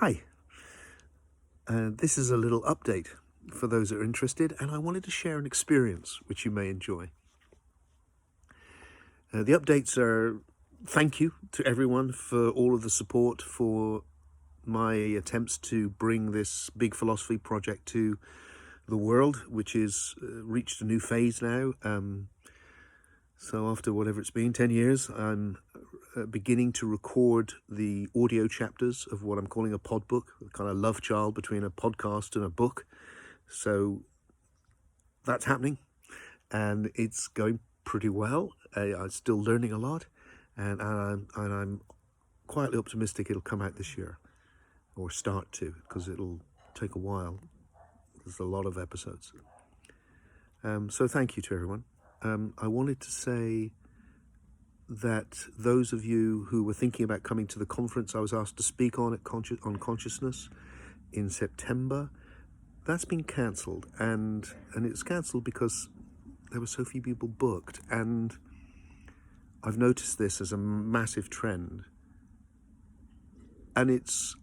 Hi, this is a little update for those that are interested, and I wanted to share an experience which you may enjoy. The updates are thank you to everyone for all of the support for my attempts to bring this big philosophy project to the world, which is reached a new phase now. So after whatever it's been, 10 years, I'm beginning to record the audio chapters of what I'm calling a pod book, a kind of love child between a podcast and a book. So that's happening, and it's going pretty well. I'm still learning a lot, and I'm quietly optimistic it'll come out this year, or start to, because it'll take a while. There's a lot of episodes. So thank you to everyone. I wanted to say that those of you who were thinking about coming to the conference I was asked to speak on at on consciousness in September, that's been cancelled, and it's cancelled because there were so few people booked, and I've noticed this as a massive trend, and it's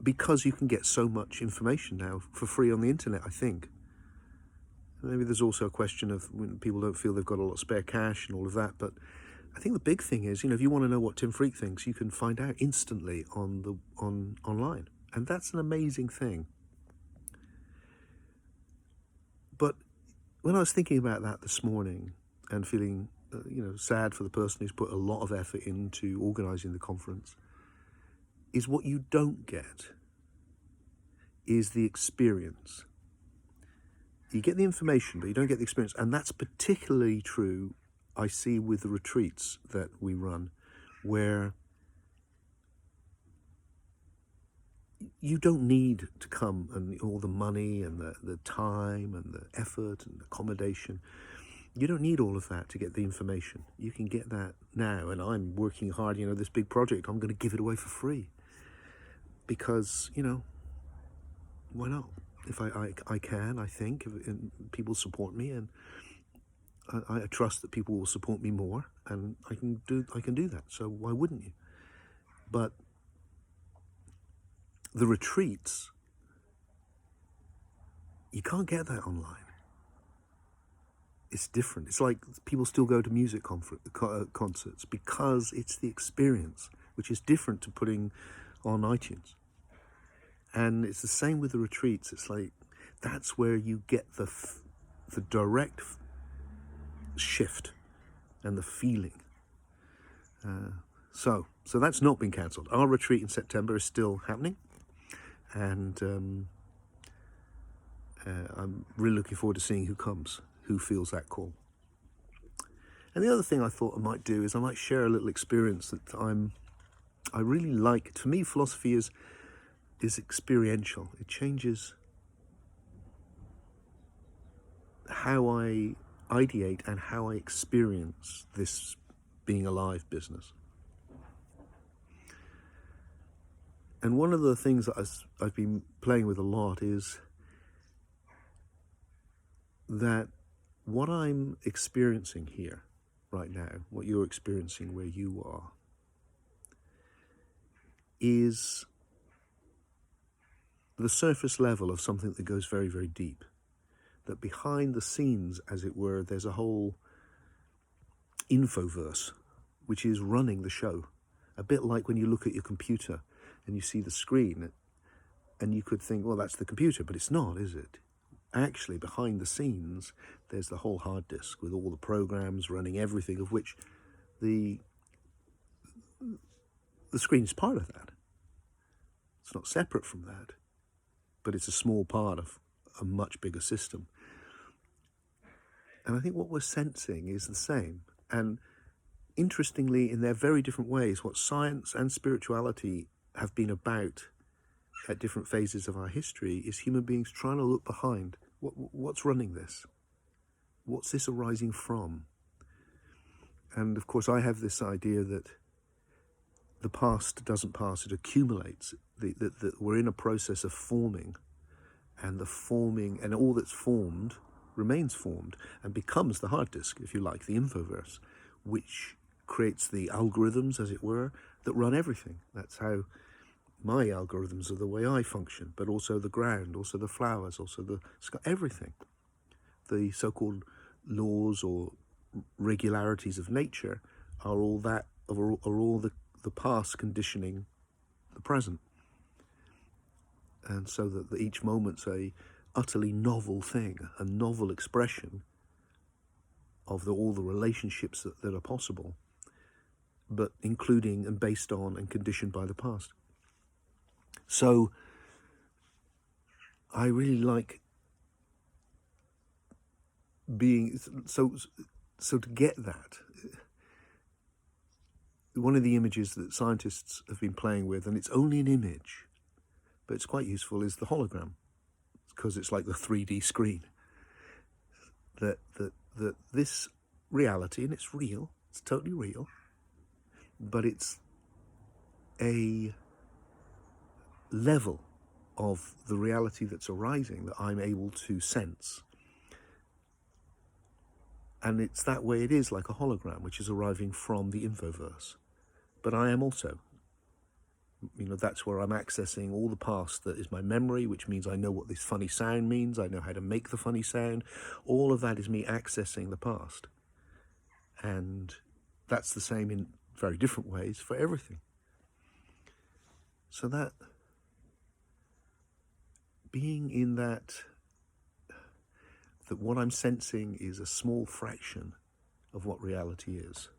because you can get so much information now for free on the internet. I think maybe there's also a question of when people don't feel they've got a lot of spare cash and all of that, but I think the big thing is, if you want to know what Tim Freke thinks, you can find out instantly online, and that's an amazing thing. But when I was thinking about that this morning and feeling, sad for the person who's put a lot of effort into organising the conference, is what you don't get is the experience. You get the information, but you don't get the experience, and that's particularly true, I see, with the retreats that we run, where you don't need to come and all the money and the time and the effort and accommodation. You don't need all of that to get the information. You can get that now, and I'm working hard, this big project, I'm going to give it away for free. Because, why not? If I can, I think, and people support me, and I trust that people will support me more, and I can do that. So why wouldn't you? But the retreats, you can't get that online. It's different. It's like people still go to music concerts because it's the experience, which is different to putting on iTunes. And it's the same with the retreats. It's like that's where you get the direct shift and the feeling. So that's not been cancelled. Our retreat in September is still happening, and I'm really looking forward to seeing who comes, who feels that call. And the other thing I thought I might do is I might share a little experience that I really like. For me, philosophy is experiential. It changes how I ideate and how I experience this being alive business. And one of the things that I've been playing with a lot is that what I'm experiencing here right now, what you're experiencing where you are, is the surface level of something that goes very, very deep. That behind the scenes, as it were, there's a whole infoverse which is running the show. A bit like when you look at your computer and you see the screen, and you could think, well, that's the computer, but it's not, is it? Actually, behind the scenes, there's the whole hard disk with all the programs running everything, of which the screen is part of that. It's not separate from that, but it's a small part of a much bigger system. And I think what we're sensing is the same. And interestingly, in their very different ways, what science and spirituality have been about at different phases of our history is human beings trying to look behind. What's running this? What's this arising from? And of course, I have this idea that the past doesn't pass, it accumulates, that we're in a process of forming, and the forming, and all that's formed remains formed and becomes the hard disk, if you like, the infoverse, which creates the algorithms, as it were, that run everything. That's how my algorithms are the way I function, but also the ground, also the flowers, also the sky, everything. The so-called laws or regularities of nature are all the past conditioning the present. And so that each moment's a utterly novel thing, a novel expression of all the relationships that are possible, but including and based on and conditioned by the past. So I really like being, so to get that, one of the images that scientists have been playing with, and it's only an image, but it's quite useful, is the hologram, because it's like the 3D screen. That this reality, and it's real, it's totally real, but it's a level of the reality that's arising that I'm able to sense. And it's that way it is like a hologram, which is arriving from the infoverse. But I am also, that's where I'm accessing all the past that is my memory, which means I know what this funny sound means, I know how to make the funny sound. All of that is me accessing the past. And that's the same in very different ways for everything. So that being in that what I'm sensing is a small fraction of what reality is.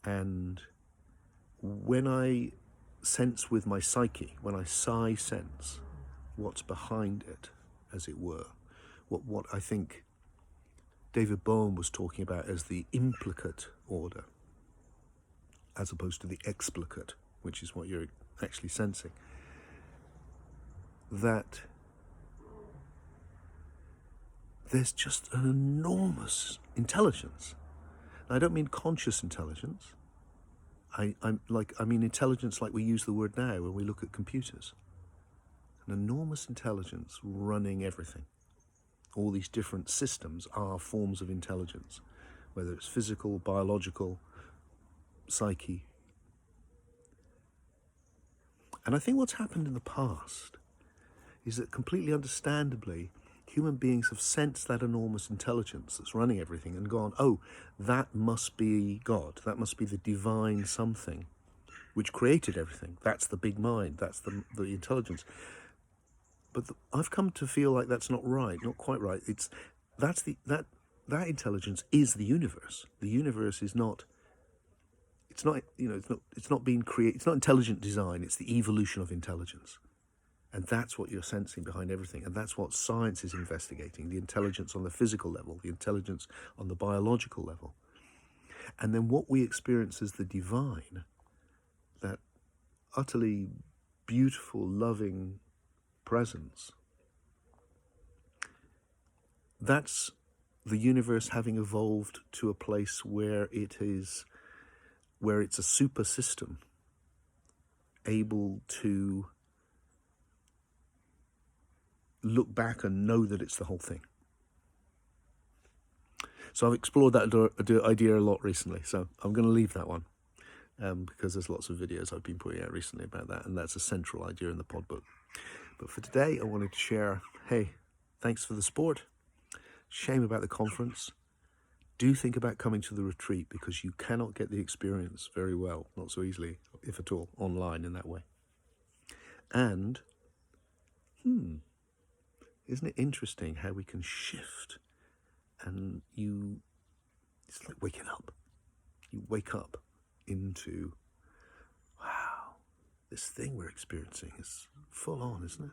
And when I sense with my psyche, when I sense what's behind it, as it were, what I think David Bohm was talking about as the implicate order, as opposed to the explicate, which is what you're actually sensing, that there's just an enormous intelligence. I don't mean conscious intelligence. I mean intelligence like we use the word now when we look at computers. An enormous intelligence running everything. All these different systems are forms of intelligence, whether it's physical, biological, psyche. And I think what's happened in the past is that completely understandably, human beings have sensed that enormous intelligence that's running everything and gone, oh, that must be God. That must be the divine something which created everything. That's the big mind. That's the intelligence. But I've come to feel like that's not right, not quite right. That intelligence is the universe. The universe is not. It's not being created. It's not intelligent design. It's the evolution of intelligence. And that's what you're sensing behind everything. And that's what science is investigating, the intelligence on the physical level, the intelligence on the biological level. And then what we experience as the divine, that utterly beautiful, loving presence, that's the universe having evolved to a place where it's a super system able to look back and know that it's the whole thing. So I've explored that idea a lot recently, so I'm going to leave that one because there's lots of videos I've been putting out recently about that, and that's a central idea in the pod book. But for today, I wanted to share, hey, thanks for the support. Shame about the conference. Do think about coming to the retreat, because you cannot get the experience very well, not so easily, if at all, online in that way. And, isn't it interesting how we can shift and it's like waking up. You wake up into, wow, this thing we're experiencing is full on, isn't it?